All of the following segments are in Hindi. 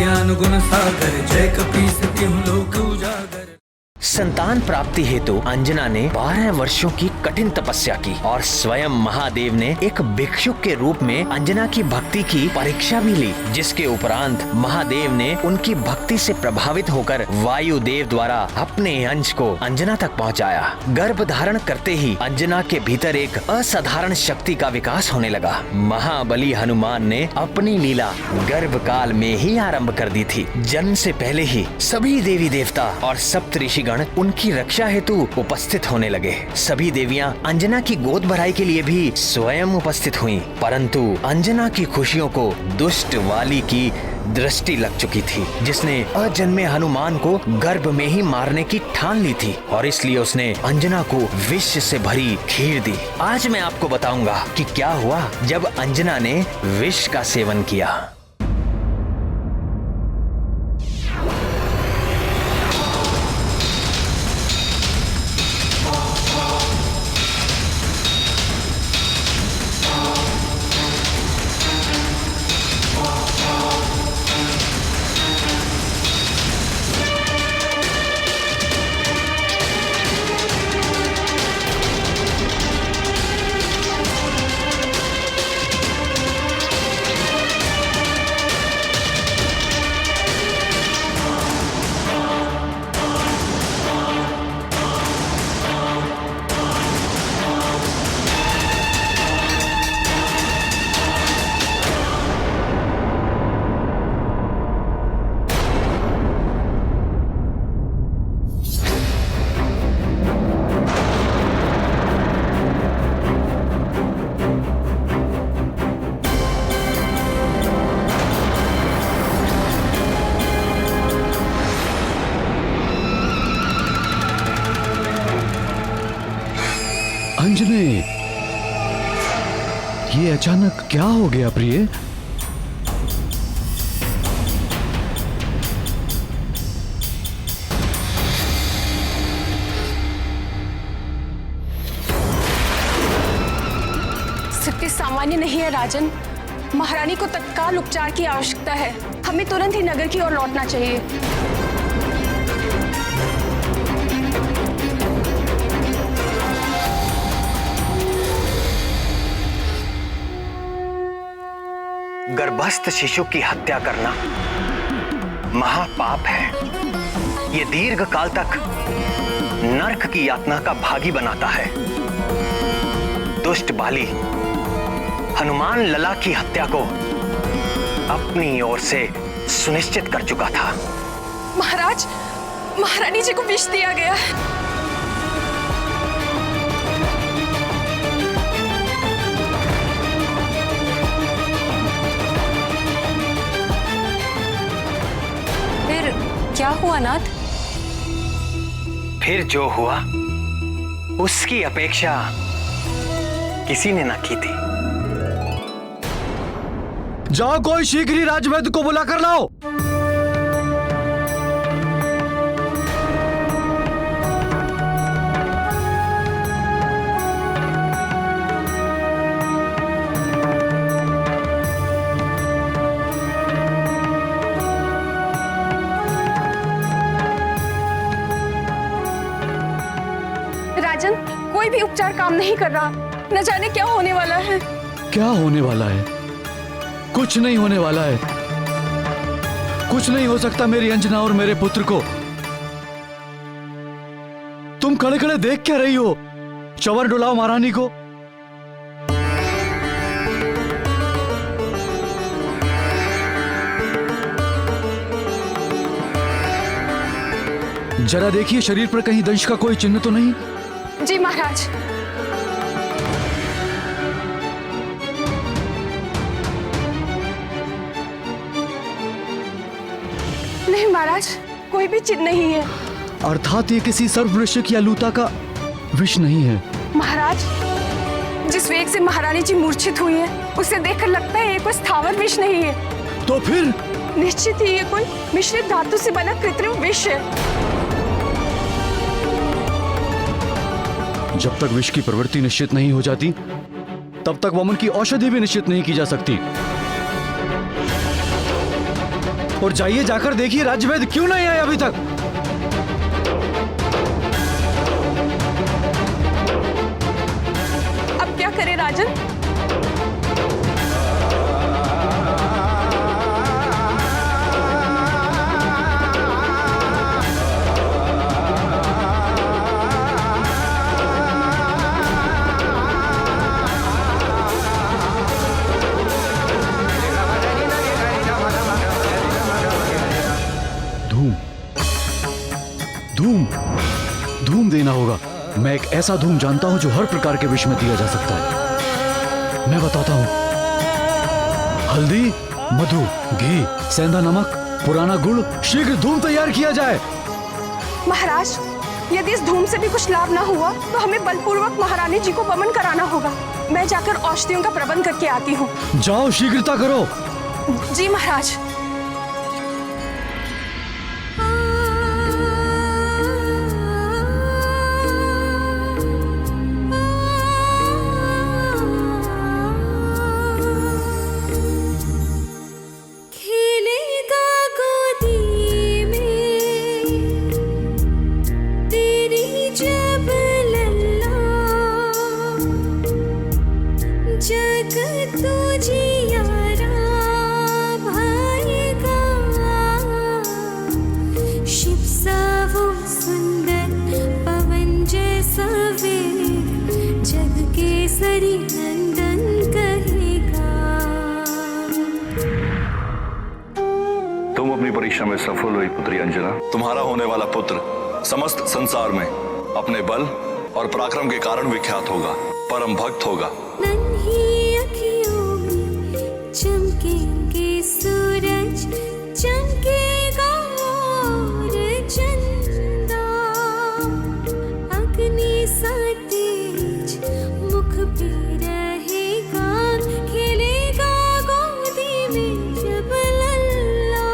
ज्ञान गुण सागर, जय कपीस तिहुँ लोक उजागर। संतान प्राप्ति हेतु अंजना ने 12 वर्षों की कठिन तपस्या की और स्वयं महादेव ने एक भिक्षुक के रूप में अंजना की भक्ति की परीक्षा भी ली, जिसके उपरांत महादेव ने उनकी भक्ति से प्रभावित होकर वायुदेव द्वारा अपने अंश को अंजना तक पहुंचाया। गर्भ धारण करते ही अंजना के भीतर एक असाधारण शक्ति का विकास होने लगा। महाबली हनुमान ने अपनी लीला गर्भ काल में ही आरंभ कर दी थी। जन्म से पहले ही सभी देवी देवता और सप्तऋषि गण उनकी रक्षा हेतु उपस्थित होने लगे। सभी देवियां अंजना की गोद भराई के लिए भी स्वयं उपस्थित हुईं, परंतु अंजना की खुशियों को दुष्ट वाली की दृष्टि लग चुकी थी, जिसने अजन्मे हनुमान को गर्भ में ही मारने की ठान ली थी और इसलिए उसने अंजना को विष से भरी खीर दी। आज मैं आपको बताऊंगा कि क्या हुआ जब अंजना ने विष का सेवन किया। अंजने, ये अचानक क्या हो गया प्रिय? स्थिति सामान्य नहीं है राजन। महारानी को तत्काल उपचार की आवश्यकता है। हमें तुरंत ही नगर की ओर लौटना चाहिए। गर्भस्थ शिशु की हत्या करना महापाप है। ये दीर्घ काल तक नरक की यातना का भागी बनाता है। दुष्ट बाली हनुमान लला की हत्या को अपनी ओर से सुनिश्चित कर चुका था। महाराज, महारानी जी को विष दिया गया है। क्या हुआ नाथ? फिर जो हुआ उसकी अपेक्षा किसी ने ना की थी। जाओ, कोई शीघ्र ही राजवैद्य को बुला कर लाओ। राजन, कोई भी उपचार काम नहीं कर रहा। न जाने क्या होने वाला है। क्या होने वाला है? कुछ नहीं होने वाला है। कुछ नहीं हो सकता मेरी अंजना और मेरे पुत्र को। तुम खड़े खड़े देख क्या रही हो? चवर डुलाओ महारानी को। जरा देखिए शरीर पर कहीं दंश का कोई चिन्ह तो नहीं? जी महाराज। नहीं महाराज, कोई भी चिन्ह नहीं है। अर्थात ये किसी सर्ववृश्चिक या लूता का विष नहीं है। महाराज, जिस वेग से महारानी जी मूर्छित हुई है, उसे देखकर लगता है ये कोई स्थावर विष नहीं है। तो फिर? निश्चित ही ये कोई मिश्रित धातु से बना कृत्रिम विष है। जब तक विष की प्रवृत्ति निश्चित नहीं हो जाती, तब तक वमन की औषधि भी निश्चित नहीं की जा सकती। और जाइए जाकर देखिए राज्यवेद क्यों नहीं आए अभी तक। अब क्या करे राजन? धूम धूम देना होगा। मैं एक ऐसा धूम जानता हूं जो हर प्रकार के विष में दिया जा सकता है। मैं बताता हूं। हल्दी, मधु, घी, सेंधा नमक, पुराना गुड़, शीघ्र धूम तैयार किया जाए। महाराज, यदि इस धूम से भी कुछ लाभ ना हुआ तो हमें बलपूर्वक महारानी जी को वमन कराना होगा। मैं जाकर औषधियों का प्रबंध करके आती हूँ। जाओ, शीघ्रता करो। जी महाराज। तुम अपनी परीक्षा में सफल हुई पुत्री अंजना। तुम्हारा होने वाला पुत्र समस्त संसार में अपने बल और पराक्रम के कारण विख्यात होगा, परम भक्त होगा। नन्ही अखियों में चमकेंगे सूरज, चमकेगा और चंदा, अग्नि सा तेज मुख पे रहेगा, खेलेगा गोदी में जब लल्ला,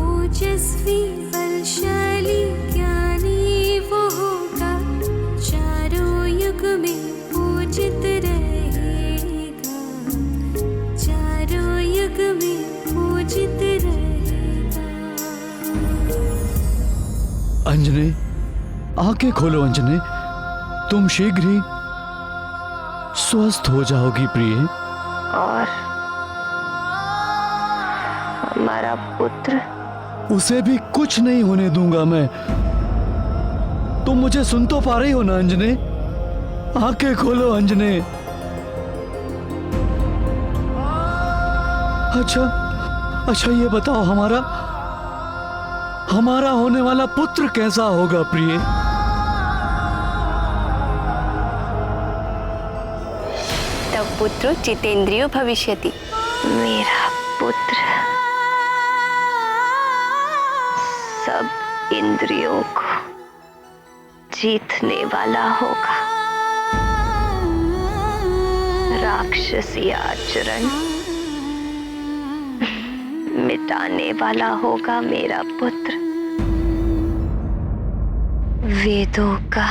ओजस्वी बलशाली ज्ञानी वो होगा, चारों युग में पूजित रहेगा, चारों युग में पूजित रहेगा। अंजने, आंखें खोलो अंजने, तुम शीघ्र ही स्वस्थ हो जाओगी प्रिय। और हमारा पुत्र? उसे भी कुछ नहीं होने दूंगा मैं। तुम मुझे सुन तो पा रही हो ना अंजने? आंखें खोलो अंजने। अच्छा ये बताओ, हमारा होने वाला पुत्र कैसा होगा प्रिय? तब पुत्र जितेंद्रियो भविष्यति। मेरा पुत्र सब इंद्रियों को जीतने वाला होगा, राक्षसी आचरण मिटाने वाला होगा मेरा पुत्र, वेदों का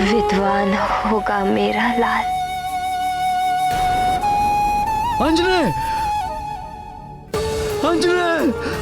विद्वान होगा मेरा लाल। अंजने, अंजने!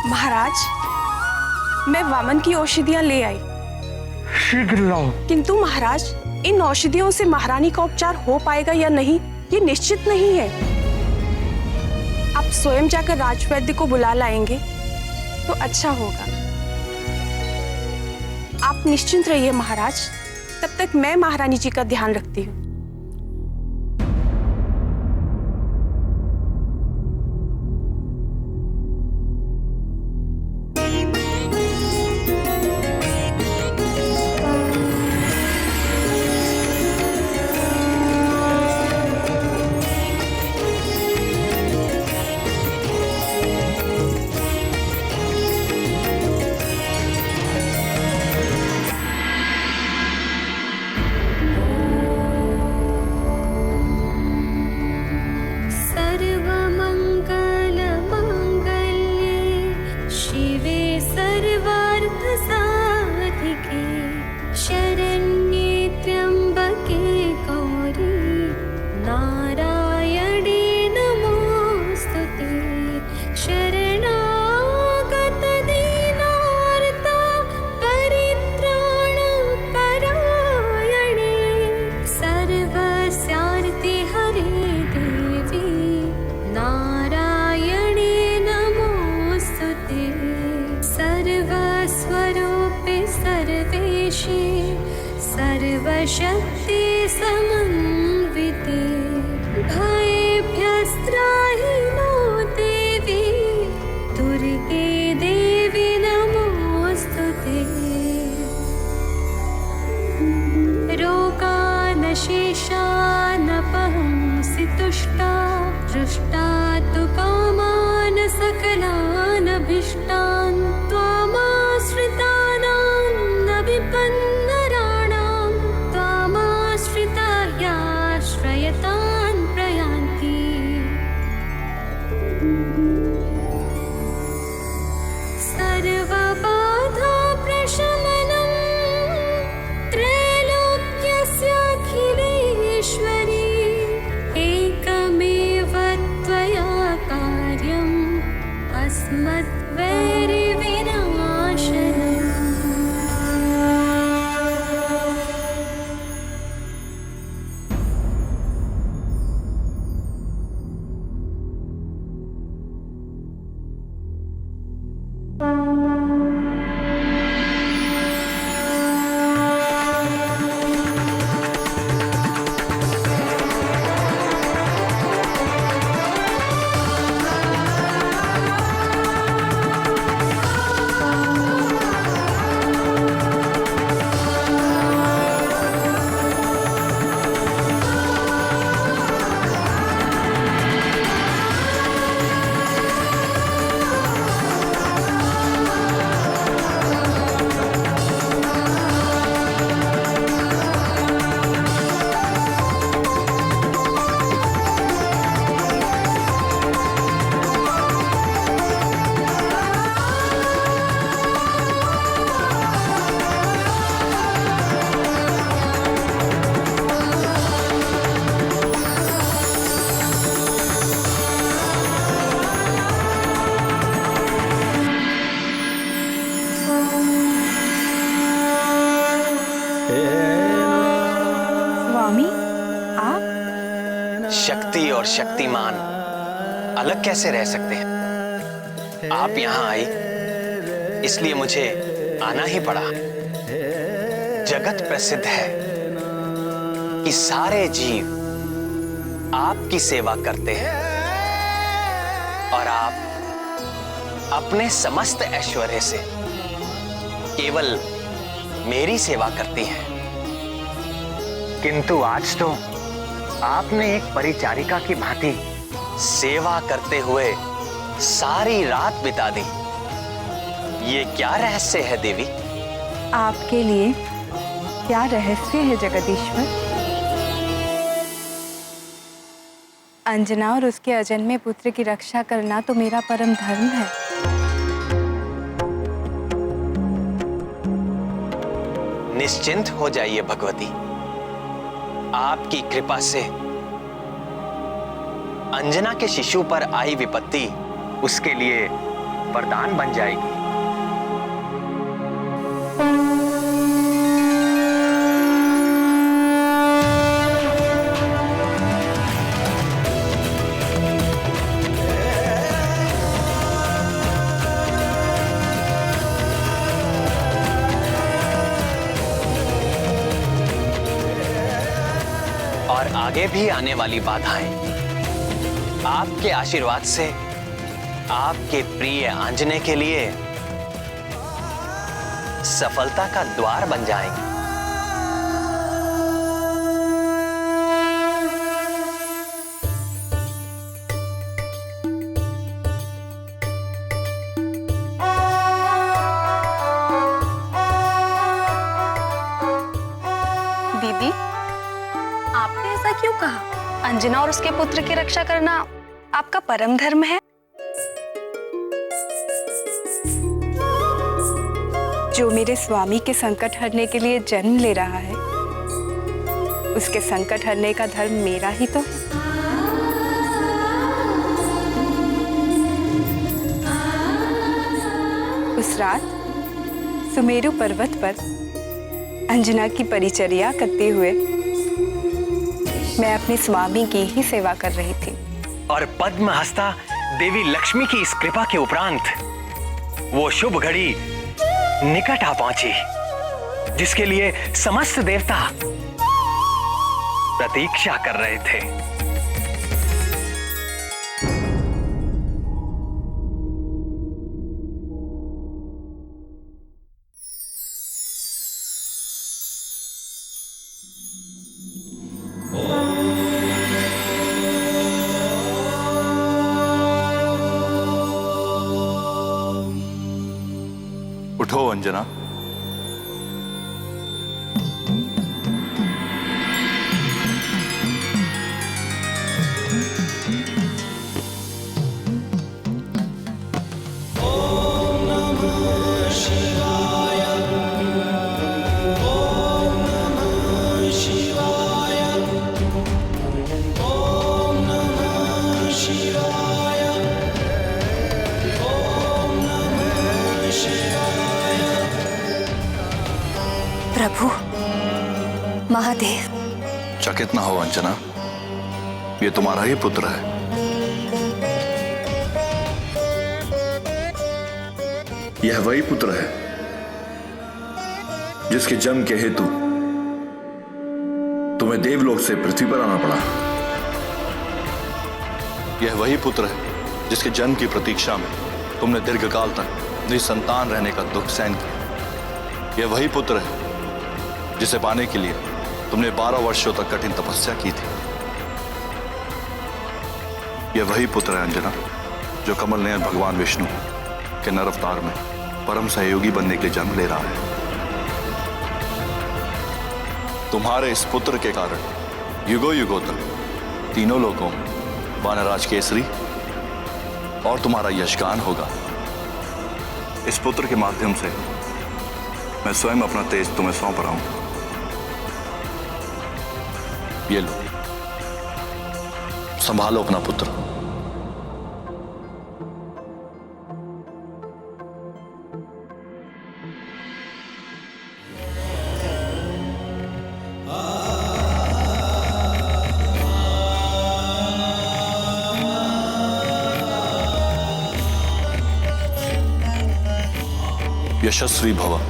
महाराज, मैं वामन की औषधियां ले आई। शीघ्र लाओ। किंतु महाराज, इन औषधियों से महारानी का उपचार हो पाएगा या नहीं, ये निश्चित नहीं है। आप स्वयं जाकर राजवैद्य को बुला लाएंगे तो अच्छा होगा। आप निश्चिंत रहिए महाराज, तब तक मैं महारानी जी का ध्यान रखती हूँ। सर्वशक्ति समन्विते भयेभ्यस्त्राहि नो देवी दुर्गे देवी नमोस्तुते। रोगानशेषानपहंसि तुष्टा दृष्टा तु कामान् सकलान् अभीष्टान् त्वामाश्रितानां न विपन्नराणां त्वामाश्रिता ह्याश्रयतान् प्रयान्ति। सर्वबाधा प्रशमनं त्रैलोक्यस्याखिलेश्वरी एकमेव त्वया कार्यम् अस्मद्वैरिविनाशनम्। स्वामी, आप? शक्ति और शक्तिमान अलग कैसे रह सकते हैं? आप यहाँ आई इसलिए मुझे आना ही पड़ा। जगत प्रसिद्ध है कि सारे जीव आपकी सेवा करते हैं और आप अपने समस्त ऐश्वर्य से केवल मेरी सेवा करती हैं। किंतु आज तो आपने एक परिचारिका की भांति सेवा करते हुए सारी रात बिता दी। ये क्या रहस्य है देवी? आपके लिए क्या रहस्य है जगदीश्वर? अंजना और उसके अजन्मे पुत्र की रक्षा करना तो मेरा परम धर्म है। निश्चिंत हो जाइए भगवती, आपकी कृपा से अंजना के शिशु पर आई विपत्ति उसके लिए वरदान बन जाएगी। और आगे भी आने वाली बाधाएं आपके आशीर्वाद से आपके प्रिय आंजनेय के लिए सफलता का द्वार बन जाएंगे। दीदी, आपने ऐसा क्यों कहा? अंजना और उसके पुत्र की रक्षा करना आपका परम धर्म है। जो मेरे स्वामी के संकट हरने के लिए जन्म ले रहा है, उसके संकट हरने का धर्म मेरा ही तो है। उस रात सुमेरु पर्वत पर अंजना की परिचर्या करते हुए मैं अपने स्वामी की ही सेवा कर रही थी। और पद्म हस्ता देवी लक्ष्मी की इस कृपा के उपरांत वो शुभ घड़ी निकट आ पहुंची, जिसके लिए समस्त देवता प्रतीक्षा कर रहे थे। उठो अंजना। प्रभु महादेव, चकित ना हो अंजना, ये तुम्हारा ही पुत्र है। यह वही पुत्र है जिसके जन्म के हेतु तुम्हें देवलोक से पृथ्वी पर आना पड़ा। यह वही पुत्र है जिसके जन्म की प्रतीक्षा में तुमने दीर्घकाल तक निसंतान रहने का दुख सहन किया। यह वही पुत्र है जिसे पाने के लिए तुमने 12 वर्षों तक कठिन तपस्या की थी। यह वही पुत्र है अंजना जो कमल नयन भगवान विष्णु के नर अवतार में परम सहयोगी बनने के लिए जन्म ले रहा है। तुम्हारे इस पुत्र के कारण युगों युगों तक तीनों लोगों में वानराज केसरी और तुम्हारा यशगान होगा। इस पुत्र के माध्यम से मैं स्वयं अपना तेज तुम्हें सौंप रहा हूं। ये लो, संभालो अपना पुत्र। यशस्वी भव।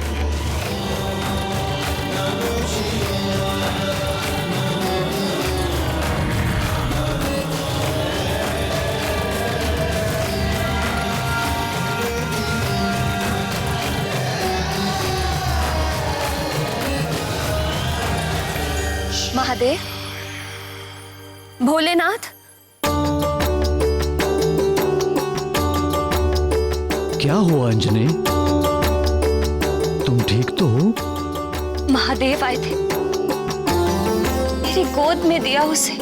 महादेव, भोलेनाथ, क्या हुआ अंजने? तुम ठीक तो हो? महादेव आए थे। मेरी गोद में दिया उसे,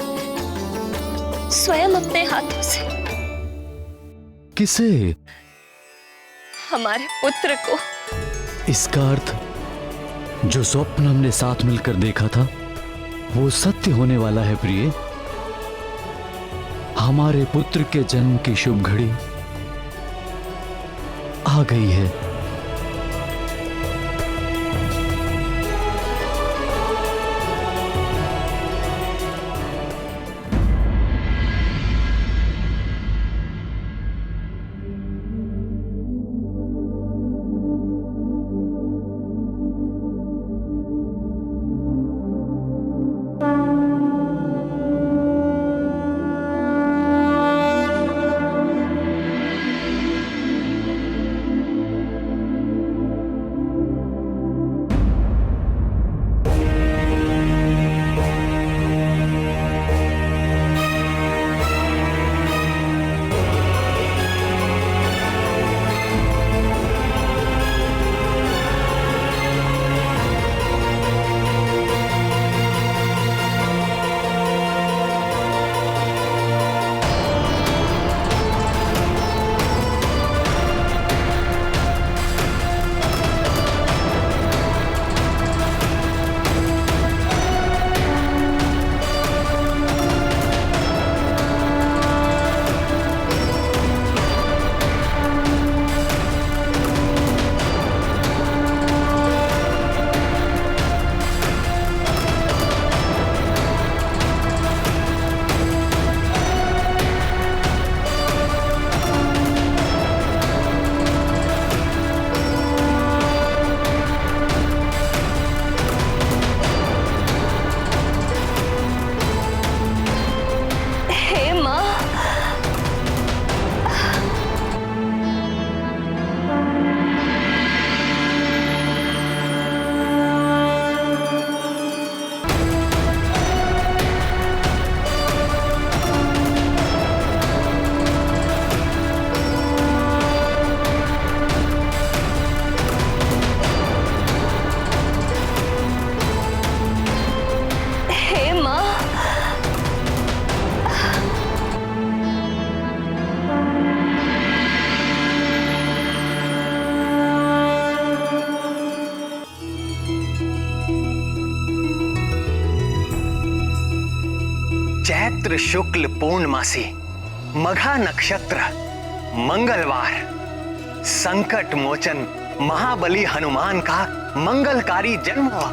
स्वयं अपने हाथों से। किसे? हमारे पुत्र को। इसका अर्थ जो स्वप्न हमने साथ मिलकर देखा था वो सत्य होने वाला है प्रिय। हमारे पुत्र के जन्म की शुभ घड़ी कहाँ गई है? चैत्र शुक्ल पूर्णमासी, मघा नक्षत्र, मंगलवार, संकट मोचन महाबली हनुमान का मंगलकारी जन्म हुआ।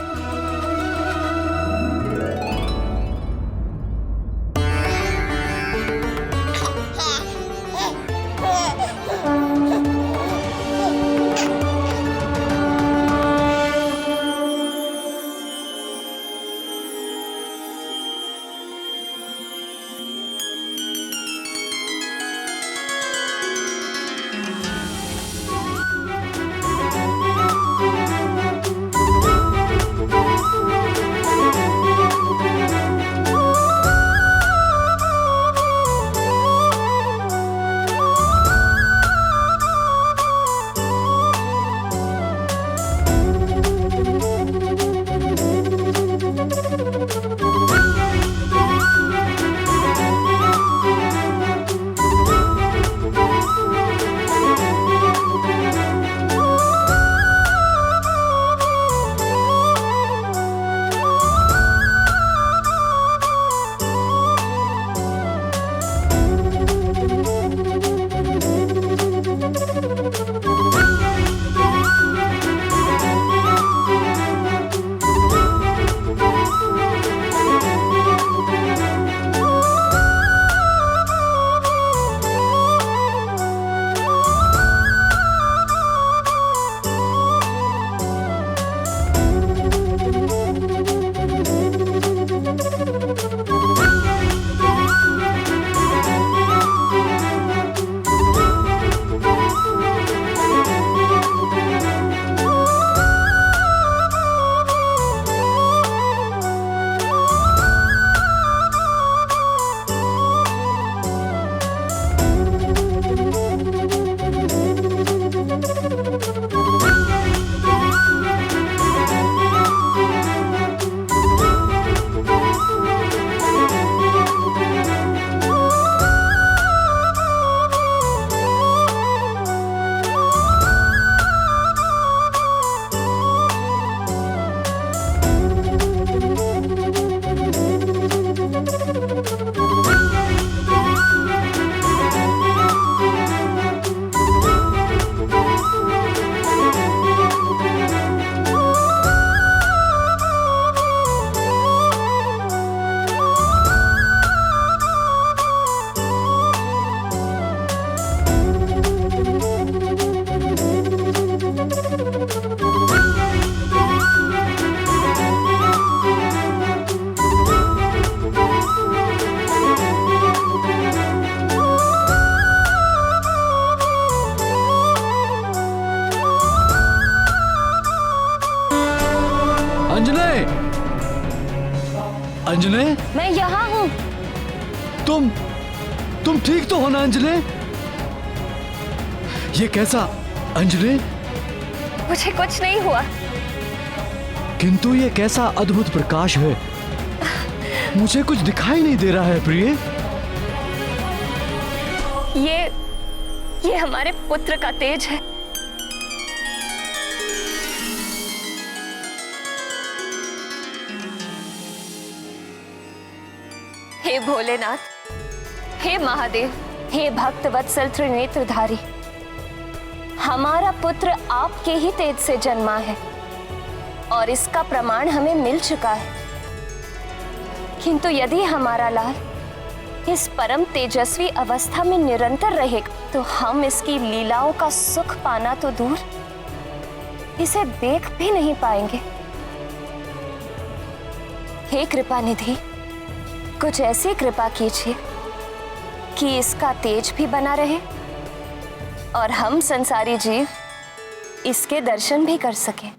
अंजने, मैं यहाँ हूँ। तुम ठीक तो हो ना अंजने? ये कैसा अंजने? मुझे कुछ नहीं हुआ। किंतु ये कैसा अद्भुत प्रकाश है, मुझे कुछ दिखाई नहीं दे रहा है प्रिय। ये हमारे पुत्र का तेज है। हे भोलेनाथ, हे महादेव, हे भक्त वत्सल त्रिनेत्रधारी, हमारा पुत्र आपके ही तेज से जन्मा है और इसका प्रमाण हमें मिल चुका है। किंतु यदि हमारा लाल इस परम तेजस्वी अवस्था में निरंतर रहेगा तो हम इसकी लीलाओं का सुख पाना तो दूर, इसे देख भी नहीं पाएंगे। हे कृपा निधि, कुछ ऐसी कृपा कीजिए कि इसका तेज भी बना रहे और हम संसारी जीव इसके दर्शन भी कर सकें।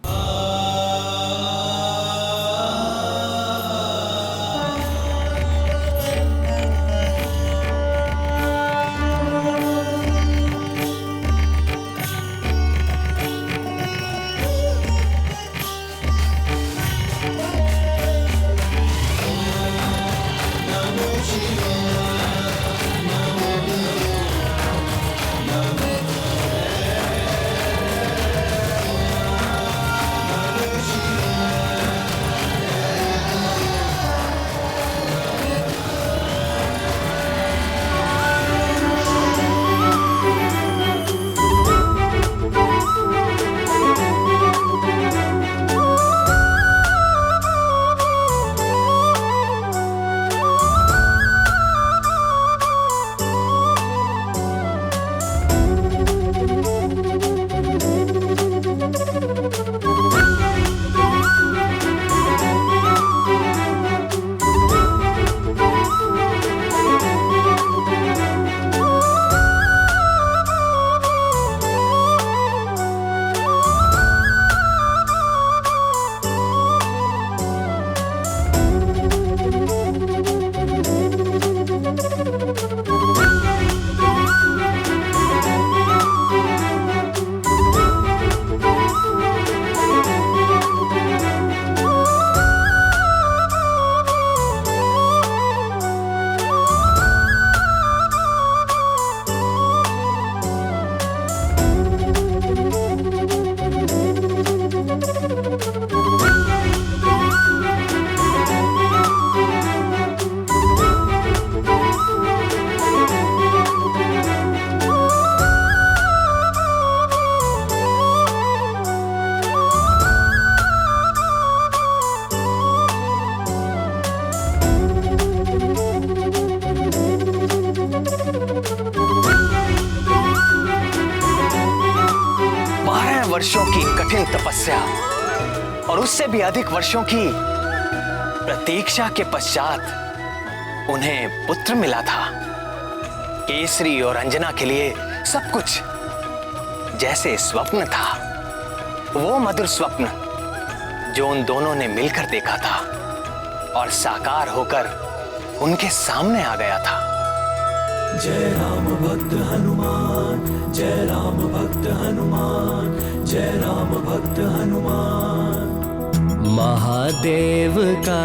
वर्षों की कठिन तपस्या और उससे भी अधिक वर्षों की प्रतीक्षा के पश्चात उन्हें पुत्र मिला था। केसरी और अंजना के लिए सब कुछ जैसे स्वप्न था, वो मधुर स्वप्न जो उन दोनों ने मिलकर देखा था और साकार होकर उनके सामने आ गया था। जय राम भक्त हनुमान, जय राम भक्त हनुमान, जय राम भक्त हनुमान। महादेव का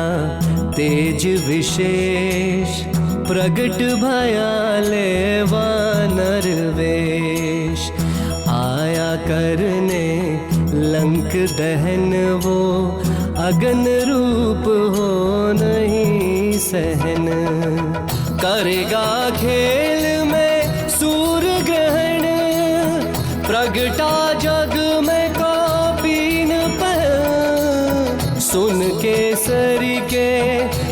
तेज विशेष प्रगट भयाले वानर वेश, आया करने लंक दहन वो अगन रूप हो नहीं सहन, करेगा खेल में सूर्य ग्रहण, प्रगटा जग में कौपीन पहन, सुन केसरी के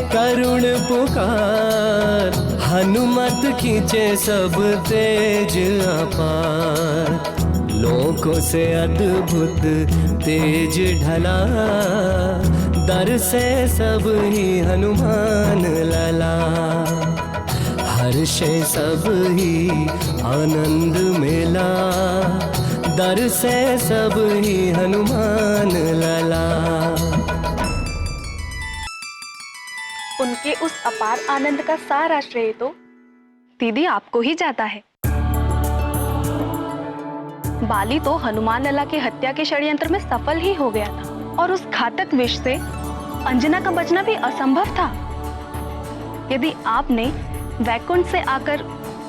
करुण पुकार, हनुमत खींचे सब तेज अपार, लोकों से अद्भुत तेज ढला, दर से सब ही हनुमान लला, हर्षे सब ही आनंद मेला, दर से सब ही उन ये उस अपार आनंद का सारा श्रेय तो दीदी आपको ही जाता है। बाली तो हनुमान लला की हत्या के षड्यंत्र में सफल ही हो गया था और उस घातक विष से अंजना का बचना भी असंभव था। यदि आपने वैकुंठ से आकर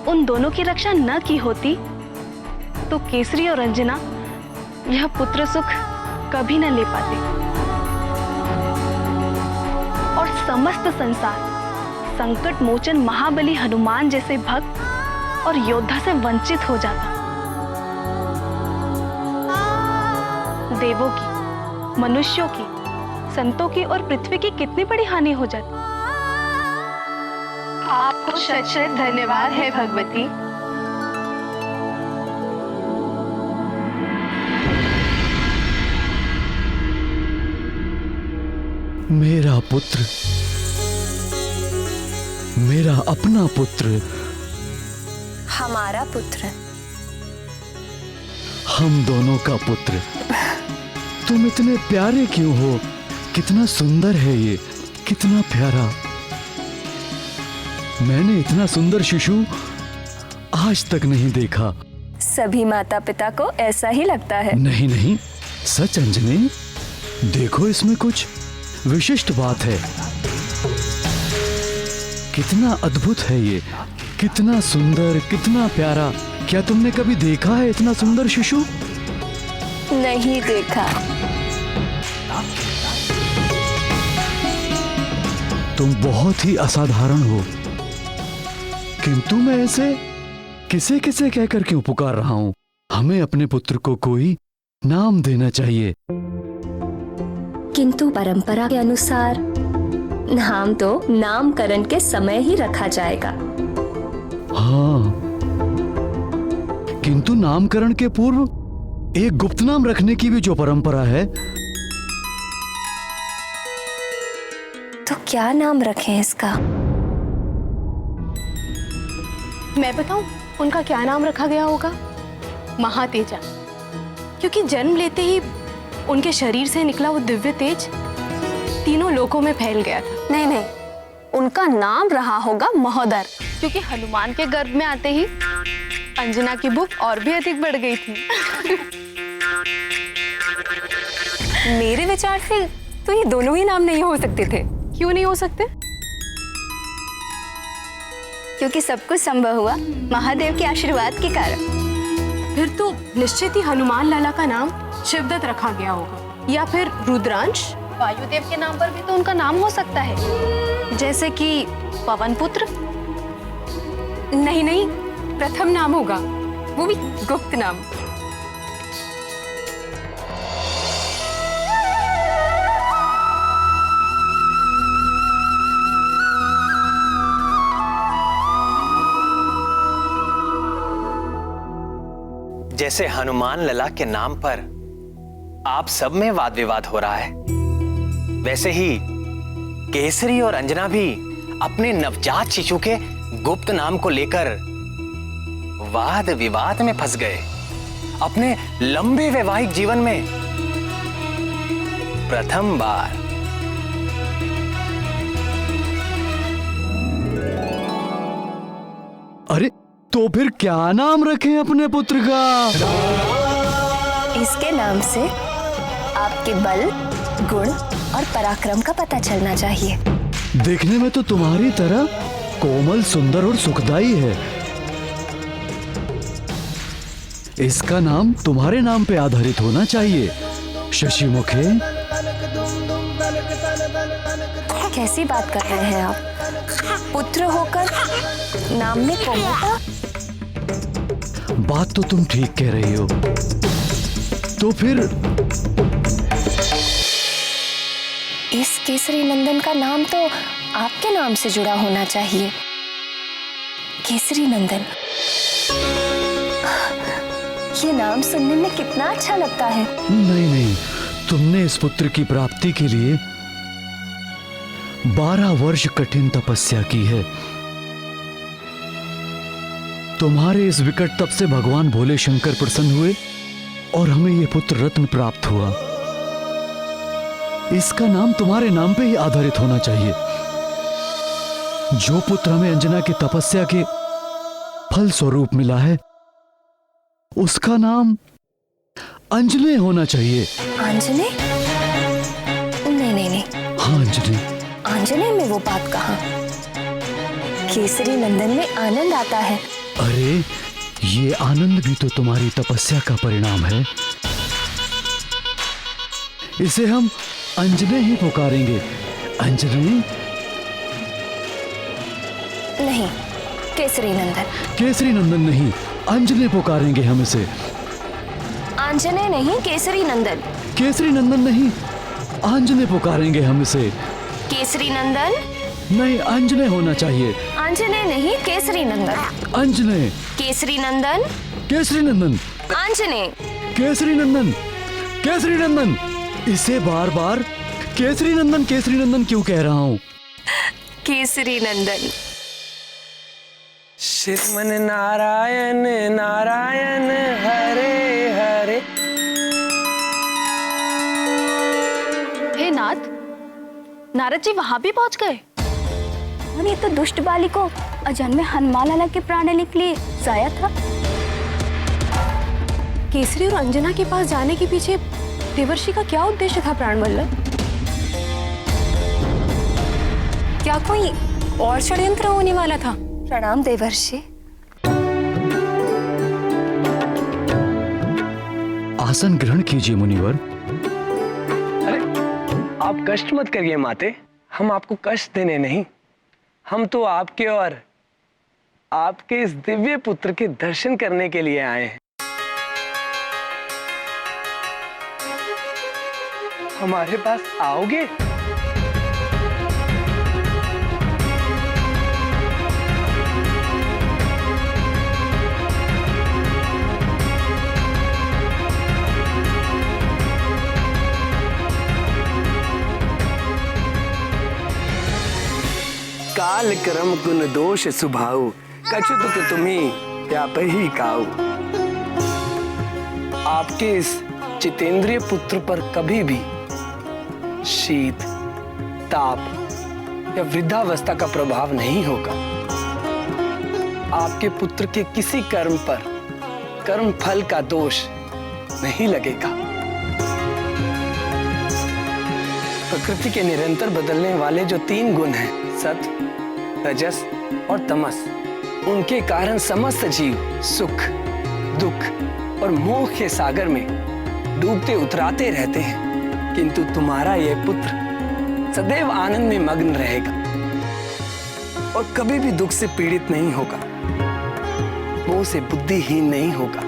उन दोनों की रक्षा न की होती तो केसरी और अंजना यह पुत्र सुख कभी न ले पाते और समस्त संसार संकट मोचन महाबली हनुमान जैसे भक्त और योद्धा से वंचित हो जाता। देवों की, मनुष्यों की, संतों की और पृथ्वी की कितनी बड़ी हानि हो जाती। आपको शत शत धन्यवाद है भगवती। मेरा पुत्र, मेरा अपना पुत्र, हमारा पुत्र, हम दोनों का पुत्र। तुम इतने प्यारे क्यों हो? कितना सुंदर है ये, कितना प्यारा। मैंने इतना सुंदर शिशु आज तक नहीं देखा। सभी माता पिता को ऐसा ही लगता है। नहीं नहीं, सच अंजनी, देखो इसमें कुछ विशिष्ट बात है। कितना अद्भुत है ये, कितना सुंदर, कितना प्यारा। क्या तुमने कभी देखा है इतना सुंदर शिशु? नहीं देखा। तुम बहुत ही असाधारण हो, किंतु मैं ऐसे किसे किसे कहकर क्यों पुकार रहा हूं? हमें अपने पुत्र को कोई नाम देना चाहिए। किंतु परंपरा के अनुसार नाम तो नामकरण के समय ही रखा जाएगा। हाँ, किंतु नामकरण के पूर्व एक गुप्त नाम रखने की भी जो परंपरा है। तो क्या नाम रखें इसका? मैं बताऊं उनका क्या नाम रखा गया होगा? महातेजा, क्योंकि जन्म लेते ही उनके शरीर से निकला वो दिव्य तेज तीनों लोकों में फैल गया था। नहीं नहीं, उनका नाम रहा होगा महोदर, क्योंकि हनुमान के गर्भ में आते ही अंजना की भूख और भी अधिक बढ़ गई थी। मेरे विचार से तो ये दोनों ही नाम नहीं हो सकते थे। क्यों नहीं हो सकते? क्योंकि सब कुछ संभव हुआ महादेव के आशीर्वाद के कारण। फिर तो निश्चित ही हनुमान लाला का नाम शिवदत्त रखा गया होगा, या फिर रुद्रांश। वायुदेव के नाम पर भी तो उनका नाम हो सकता है, जैसे कि पवन पुत्र। नहीं नहीं, प्रथम नाम होगा, वो भी गुप्त नाम। जैसे हनुमान लला के नाम पर आप सब में वाद विवाद हो रहा है, वैसे ही केसरी और अंजना भी अपने नवजात शिशु के गुप्त नाम को लेकर वाद विवाद में फंस गए। अपने लंबे वैवाहिक जीवन में प्रथम बार अरे तो फिर क्या नाम रखें अपने पुत्र का? इसके नाम से आपके बल, गुण और पराक्रम का पता चलना चाहिए। देखने में तो तुम्हारी तरह कोमल, सुंदर और सुखदाई है। इसका नाम तुम्हारे नाम पे आधारित होना चाहिए, शशिमुखे। कैसी बात कर रहे हैं आप? पुत्र होकर नाम में कोमलता? बात तो तुम ठीक कह रही हो। तो फिर इस केसरी नंदन का नाम तो आपके नाम से जुड़ा होना चाहिए। केसरी नंदन, ये नाम सुनने में कितना अच्छा लगता है। नहीं नहीं, तुमने इस पुत्र की प्राप्ति के लिए 12 वर्ष कठिन तपस्या की है। तुम्हारे इस विकट तप से भगवान भोले शंकर प्रसन्न हुए और हमें यह पुत्र रत्न प्राप्त हुआ। इसका नाम तुम्हारे नाम पे ही आधारित होना चाहिए। जो पुत्र हमें अंजना की तपस्या के फल स्वरूप मिला है उसका नाम अंजने होना चाहिए। आंजने? नहीं नहीं नहीं, हाँ अंजने। आंजने में वो बात कहाँ? केसरी नंदन में आनंद आता है। अरे ये आनंद भी तो तुम्हारी तपस्या का परिणाम है। इसे हम अंजने ही पुकारेंगे। अंजने नहीं, केसरी नंदन। केसरी नंदन नहीं, अंजने पुकारेंगे हम इसे। आंजने नहीं, केसरी नंदन। केसरी नंदन नहीं, अंजने पुकारेंगे हम इसे। केसरी नंदन नहीं, अंजने होना चाहिए। आंजने नहीं, केसरी नंदन। अंजने। केसरी नंदन। केसरी नंदन। आंजने। केसरी नंदन। केसरी नंदन। इसे बार बार केसरी नंदन क्यों कह रहा हूँ? केसरी नंदन। श्रीमन नारायण नारायण हरे हरे। हे नाथ, नारद जी वहां भी पहुंच गए। और ये तो दुष्ट बाली को अजन्मे हनुमान लाला के प्राण लेने के लिए जाया था। केसरी और अंजना के पास जाने के पीछे देवर्षि का क्या उद्देश्य था प्राणवल्लभ? क्या कोई और षड्यंत्र होने वाला था? प्रणाम देवर्षि। आसन ग्रहण कीजिए मुनिवर। अरे आप कष्ट मत करिए माते, हम आपको कष्ट देने नहीं, हम तो आपके और आपके इस दिव्य पुत्र के दर्शन करने के लिए आए हैं। हमारे पास आओगे? काल कर्म गुण दोष सुभाऊ, कछु दुख तुम्हें व्याप ही काऊ। आपके इस जितेंद्रिय पुत्र पर कभी भी शीत, ताप या वृद्धावस्था का प्रभाव नहीं होगा। आपके पुत्र के किसी कर्म पर कर्म फल का दोष नहीं लगेगा। प्रकृति के निरंतर बदलने वाले जो 3 गुण हैं, सत्व, रजस और तमस, उनके कारण समस्त जीव सुख, दुख और मोह के सागर में डूबते उतराते रहते हैं। किंतु तुम्हारा यह पुत्र सदैव आनंद में मग्न रहेगा और कभी भी दुख से पीड़ित नहीं होगा, मोह से बुद्धिहीन नहीं होगा।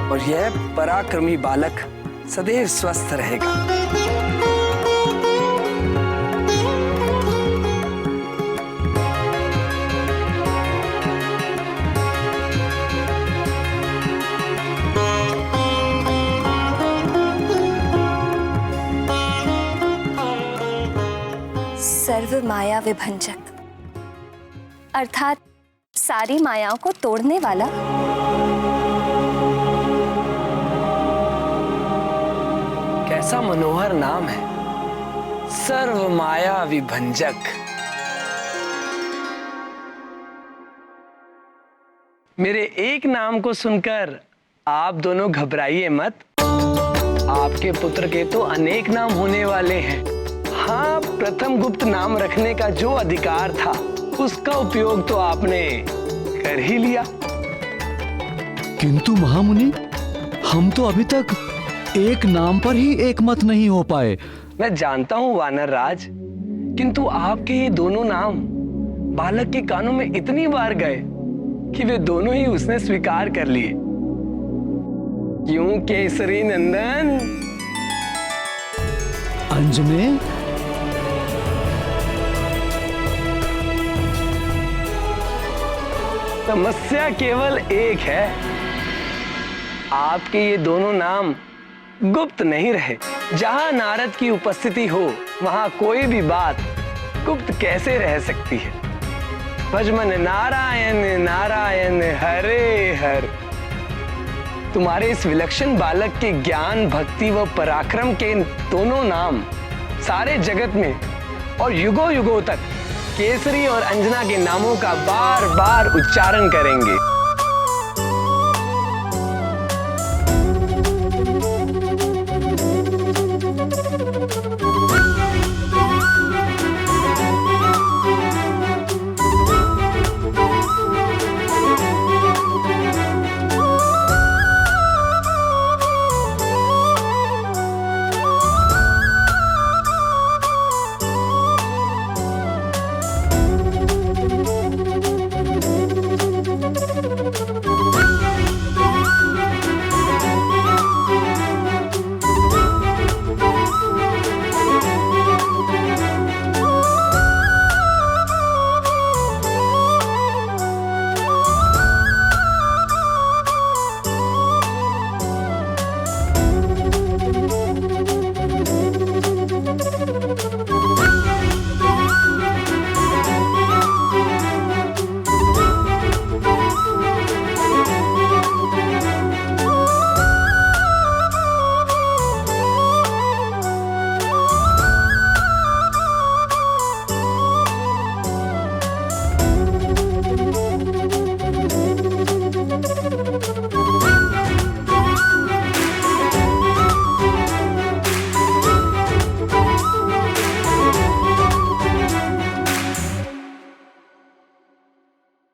और यह पराक्रमी बालक सदैव स्वस्थ रहेगा। सर्व माया विभंजक, अर्थात सारी मायाओं को तोड़ने वाला। कैसा मनोहर नाम है, सर्व माया विभंजक। मेरे एक नाम को सुनकर आप दोनों घबराइए मत। आपके पुत्र के तो अनेक नाम होने वाले हैं। हाँ, प्रथम गुप्त नाम रखने का जो अधिकार था उसका उपयोग तो आपने कर ही लिया। किंतु महामुनि, हम तो अभी तक एक नाम पर ही एक मत नहीं हो पाए। मैं जानता हूं वानर राज, किंतु आपके ये दोनों नाम बालक के कानों में इतनी बार गए कि वे दोनों ही उसने स्वीकार कर लिए। क्यों केसरी नंदन? अंजने, समस्या केवल एक है, आपके ये दोनों नाम गुप्त नहीं रहे। जहां नारद की उपस्थिति हो वहां कोई भी बात गुप्त कैसे रह सकती है। भजमन नारायण नारायण हरे हर। तुम्हारे इस विलक्षण बालक के ज्ञान, भक्ति व पराक्रम के दोनों नाम सारे जगत में और युगों युगों तक केसरी और अंजना के नामों का बार बार उच्चारण करेंगे।